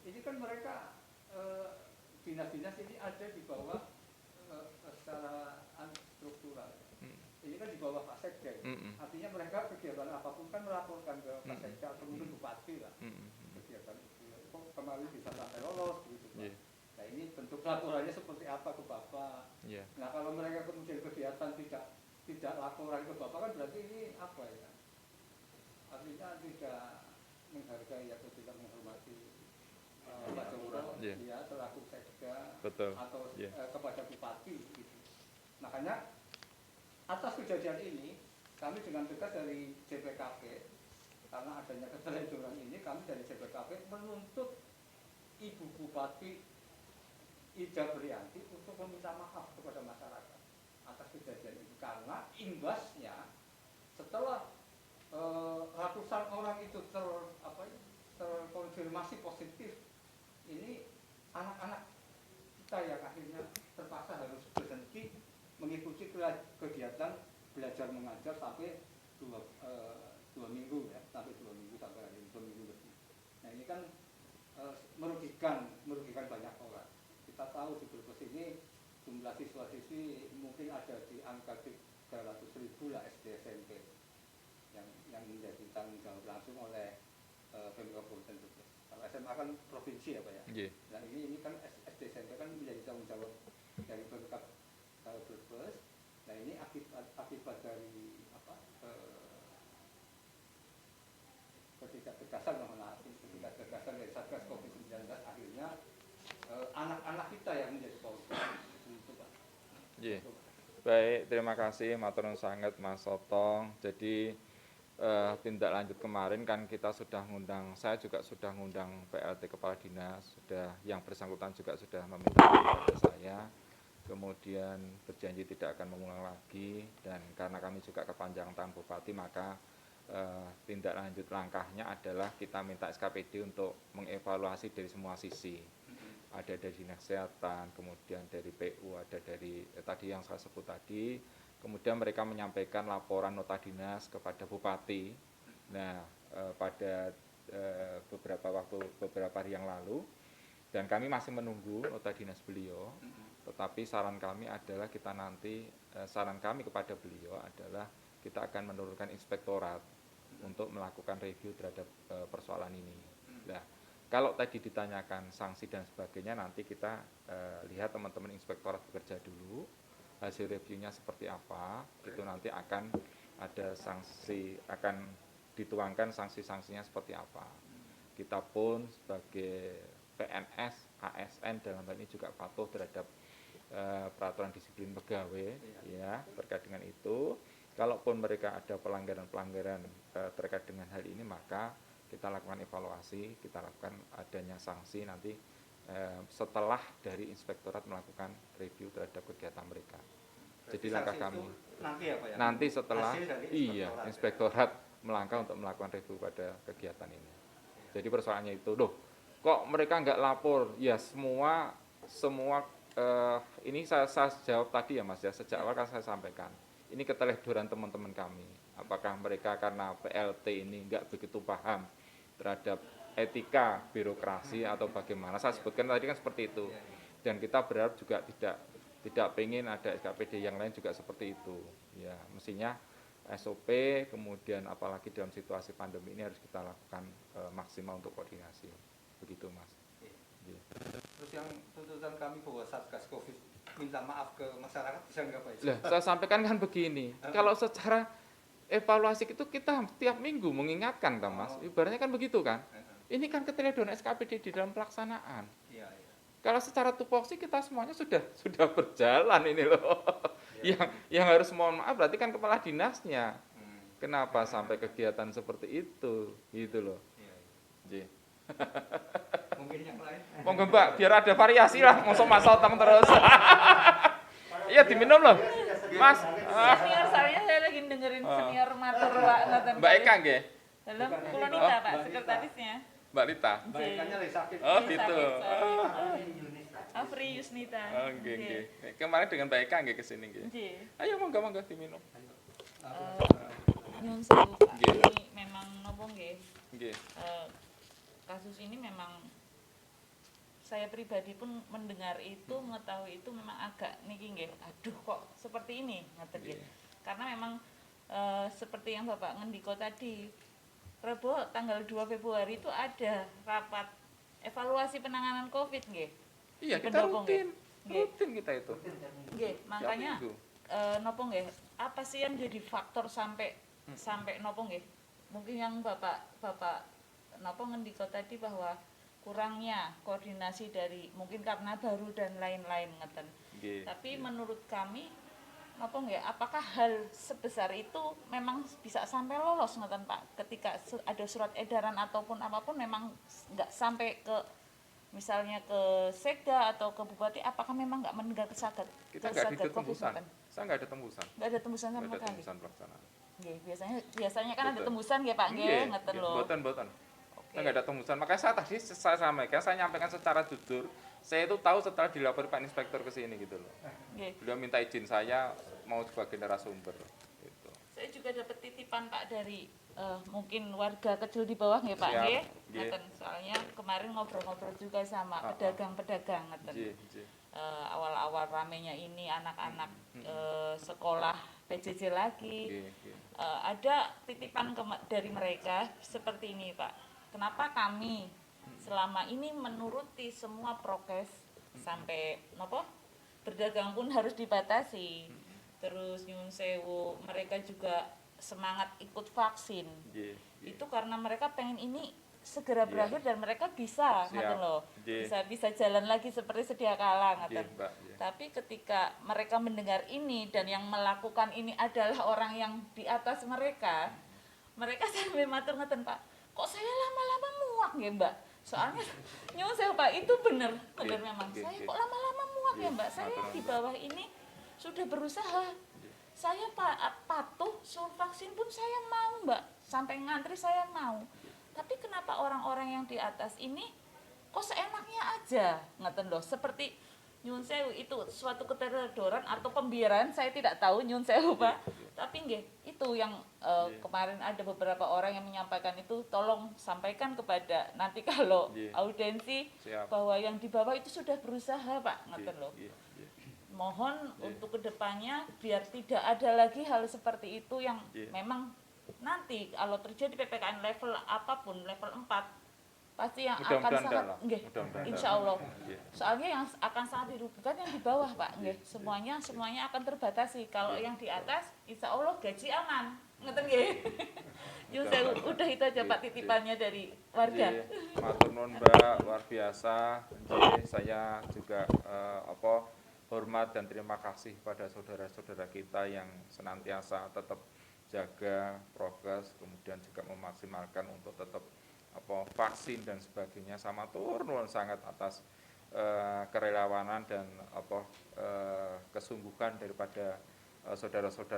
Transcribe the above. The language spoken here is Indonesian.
ini kan mereka dinas-dinas ini ada di bawah secara struktural. Ini kan di bawah Pak Sekda. Artinya mereka kegiatan apapun kan melaporkan ke Pak Sekda atau mungkin bupati lah. Kegiatan itu kok kemarin bisa sampai lolos begitu Pak. Nah ini bentuk laporannya seperti apa ke Bapak. Nah kalau mereka kemudian kegiatan tidak laporan ke Bapak kan berarti ini apa ya? Artinya tidak menghargai atau tidak menghormati Pak Joko ya selaku Sekda atau kepada bupati gitu. Makanya atas kejadian ini kami dengan tegas dari JPKP, karena adanya keteledoran ini kami dari JPKP menuntut Ibu Bupati Ida Brianti untuk meminta maaf kepada masyarakat atas kejadian ini, karena imbasnya setelah ratusan orang itu terkonfirmasi positif, ini anak-anak kita yang akhirnya terpaksa harus berhenti mengikuti kegiatan belajar mengajar sampai dua minggu ya, sampai 2 minggu sampai hari ini 2 minggu lebih. Nah ini kan merugikan banyak orang. Kita tahu di Brebes ini jumlah siswa-siswi mungkin ada di angka 300.000 lah SD SMP yang menjadi tanggung jawab langsung oleh Pemkab Kabupaten Brebes. Kalau SMA kan provinsi ya Pak ya. Nah ini kan SD SMP kan menjadi tanggung jawab dari Pemkab Brebes. Nah ini akibat dari ketidaktegasan dari Satgas COVID-19 akhirnya anak-anak kita yang menjadi korban. Itu Pak. Baik, terima kasih matur nuwun sanget Mas Sotong. Jadi tindak lanjut kemarin kan kita sudah ngundang, saya juga sudah ngundang PLT Kepala Dinas, sudah yang bersangkutan juga sudah meminta kepada saya, kemudian berjanji tidak akan mengulang lagi, dan karena kami juga kepanjangan tangan Bupati, maka tindak lanjut langkahnya adalah kita minta SKPD untuk mengevaluasi dari semua sisi. Ada dari Dinas Kesehatan, kemudian dari PU, ada dari tadi yang saya sebut tadi, kemudian mereka menyampaikan laporan nota dinas kepada Bupati. Nah, pada beberapa hari yang lalu, dan kami masih menunggu nota dinas beliau, tetapi saran kami adalah saran kami kepada beliau adalah kita akan menurunkan inspektorat untuk melakukan review terhadap persoalan ini. Nah, kalau tadi ditanyakan sanksi dan sebagainya, nanti kita lihat teman-teman inspektorat bekerja dulu, hasil reviewnya seperti apa, itu nanti akan ada sanksi, akan dituangkan sanksi-sanksinya seperti apa. Kita pun sebagai PNS, ASN dalam hal ini juga patuh terhadap peraturan disiplin pegawai ya terkait dengan itu. Kalaupun mereka ada pelanggaran-pelanggaran terkait dengan hal ini, maka kita lakukan evaluasi, kita lakukan adanya sanksi nanti setelah dari inspektorat melakukan review terhadap kegiatan mereka. Jadi langkah kami nanti ya Pak ya? Nanti setelah inspektorat melangkah untuk melakukan review pada kegiatan ini. Jadi persoalannya itu, kok mereka nggak lapor? Ya semua ini saya jawab tadi ya Mas ya, sejak awal kan saya sampaikan. Ini keteledoran teman-teman kami. Apakah mereka karena PLT ini nggak begitu paham terhadap etika birokrasi atau bagaimana? Saya sebutkan tadi kan seperti itu. Dan kita berharap juga tidak pengen ada SKPD yang lain juga seperti itu. Ya, mestinya SOP, kemudian apalagi dalam situasi pandemi ini harus kita lakukan maksimal untuk koordinasi. Begitu Mas. Terus yang tuntutan kami bahwa Satgas Covid minta maaf ke masyarakat bisa nggak Pak? Lah, saya sampaikan kan begini, kalau secara evaluasi itu kita tiap minggu mengingatkan kan Mas, ibaratnya kan begitu kan. Ini kan keteledoran SKPD di dalam pelaksanaan. Kalau secara tupoksi kita semuanya sudah berjalan ini loh. Yang harus mohon maaf berarti kan kepala dinasnya. Kenapa sampai kegiatan seperti itu, gitu loh. Mungkin yang lain. Monggo Mbak, biar ada variasi lah, mosok Mas Sotong terus. Iya diminum loh, Mas. Senior soalnya saya lagi dengerin senior matur Pak. Mbak Eka nggih. Dalam Kulonita Pak, sekretarisnya. Mbak Lita. Mbak Ekanya lagi sakit. Oh gitu. Afri Yusnita. Oh nggih. Kemarin dengan Mbak Eka nggih kesini nggih. Ayo monggo diminum. Nyun sewu Pak. Ini memang nopo nggih? Nggih. Kasus ini memang saya pribadi pun mendengar itu, mengetahui itu memang agak niki nggih. Aduh kok seperti ini ngoten nggih. Karena memang seperti yang Bapak ngendiko tadi, Rebo tanggal 2 Februari itu ada rapat evaluasi penanganan Covid nggih. Iya, Di kita Pendopo, rutin. nggih. Rutin kita itu. Nggih, makanya Tiap minggu. nopo nggih, apa sih yang jadi faktor sampai nopo nggih? Mungkin yang Bapak nopo ngendiko tadi bahwa kurangnya koordinasi dari mungkin karena baru dan lain-lain ngeten. Nggih, Tapi nggih. menurut kami nopo nggih, apakah hal sebesar itu memang bisa sampai lolos ngeten Pak? Ketika ada surat edaran ataupun apapun memang nggak sampai ke misalnya ke sekda atau ke bupati, apakah memang nggak mendengar kesagat? Kita nggak ada tembusan. Saya nggak ada tembusan. Nggak ada tembusan sama Nggak ada sekali. tembusan pelaksanaan. Nggih, biasanya kan ada Betul. tembusan ya Pak nggih, ngeten nggih, lho. Boten. Oke. Kita nggak ada tembusan. Makanya saya sampaikan, saya nyampaikan secara jujur. Saya itu tahu setelah dilapor Pak Inspektor ke sini gitu loh. Nggih. Beliau minta izin saya mau sebagai narasumber. Gitu. Saya juga dapat titipan Pak dari mungkin warga kecil di bawah nggih Pak Siap, nggih. nggih. Ngeten, soalnya kemarin ngobrol-ngobrol juga sama Ah, ah. pedagang-pedagang ngeten. Nggih. Awal-awal ramenya ini anak-anak sekolah PJJ lagi. Nggih. Ada titipan dari mereka seperti ini Pak. Kenapa kami selama ini menuruti semua prokes sampai nopo berdagang pun harus dibatasi. Terus nyun sewu mereka juga semangat ikut vaksin. Nggih. Itu karena mereka pengen ini segera Iya. berakhir dan mereka bisa Siap. ngoten loh. Nggih. Bisa jalan lagi seperti sedia kala Nggih, ngoten. Mbak. Nggih. Tapi ketika mereka mendengar ini dan yang melakukan ini adalah orang yang di atas mereka sampai matur ngeten Pak, kok saya lama-lama muak ya Mbak? Soalnya nyuwun sewu Pak, itu bener memang. Oke. Saya kok lama-lama muak ya Mbak? Saya Matur di nuwun. bawah ini sudah berusaha. Saya patuh suruh vaksin pun saya mau Mbak, sampai ngantri saya mau. Tapi kenapa orang-orang yang di atas ini kok seenaknya aja ngeten loh, seperti nyun sewu itu suatu keteledoran atau pembiaran, saya tidak tahu nyun sewu Pak. Tapi nggih, itu yang kemarin ada beberapa orang yang menyampaikan itu, tolong sampaikan kepada nanti kalau Nggih. audiensi Siap. bahwa yang di bawah itu sudah berusaha Pak ngeten loh. Nggih. Mohon untuk kedepannya biar tidak ada lagi hal seperti itu yang Iya. memang nanti kalau terjadi PPKM level apapun, level 4 pasti yang akan Mudah-mudahan sangat enggak lah. nggih, Mudah-mudahan insya enggak. Allah. Nggih. Soalnya yang akan sangat dirugikan yang di bawah Pak nggih. Semuanya akan terbatasi. Kalau yang di atas insya Allah gaji aman. Ngeten nggih. Yun saya udah itu aja Pak titipannya dari warga. Nggih, matur nuwun Mbak, luar biasa. Nggih, saya juga hormat dan terima kasih pada saudara-saudara kita yang senantiasa tetap jaga prokes, kemudian juga memaksimalkan untuk tetap vaksin dan sebagainya. Sama matur nuwun sangat atas kerelawanan dan kesungguhan daripada saudara-saudara